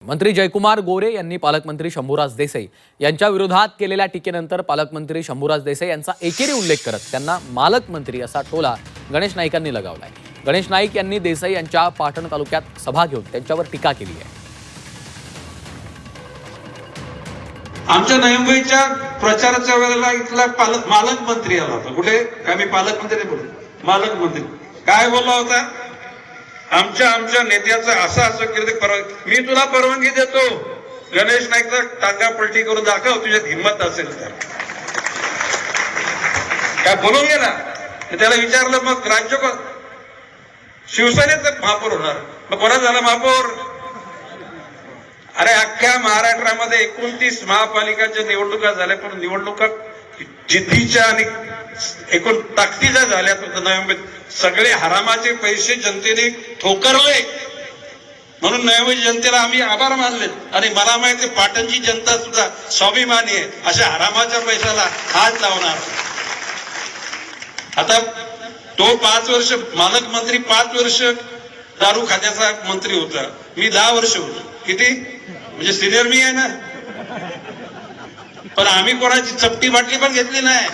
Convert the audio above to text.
मंत्री जयकुमार गोरे यांनी पालकमंत्री शंभूराज देसाई यांच्या विरोधात केलेल्या टीकेनंतर पालकमंत्री शंभूराज देसाई यांचा एकेरी उल्लेख करत त्यांना मालकमंत्री असा टोला गणेश नाईकांनी लगावलाय। गणेश नाईक यांनी देसाई यांच्या पाटण तालुक्यात सभा घेऊन त्यांच्यावर टीका केली आहे। आमच्या नयंबईच्या प्रचाराच्या वेळेला इथला मालकमंत्री आला होता। कुठे काय मी पालकमंत्री बोलतो, मालकमंत्री काय बोलला होता? आमच्या नेत्याचं असं मी तुला परवानगी देतो, गणेश नाईकचा टांगा पलटी करून दाखव, तुझ्यात हिंमत असेल तर। काय बोलून गेला? त्याला विचारलं मग राज्य शिवसेनेचं महापौर होणार, मग कोणा झाला महापौर? अरे अख्ख्या महाराष्ट्रामध्ये 29 महापालिकांच्या निवडणुका झाल्या, पण निवडणुका जिद्दीच्या आणि एकूण ताकदीच्या झाल्या। नवी सगळे हरामाचे पैसे जनतेने ठोकरले, म्हणून नवी जनतेला आम्ही आभार मानले। आणि मला माहिती पाटणची जनता सुद्धा स्वाभिमानी आहे, अशा हरामाच्या पैशाला हात लावणार। आता तो 5 वर्ष मालकमंत्री, 5 वर्ष दारू खात्याचा मंत्री होता, मी 10 वर्ष होतो। किती म्हणजे सिनियर मी आहे ना, पण आम्ही कोणाची चपटी बाटली पण घेतली नाही।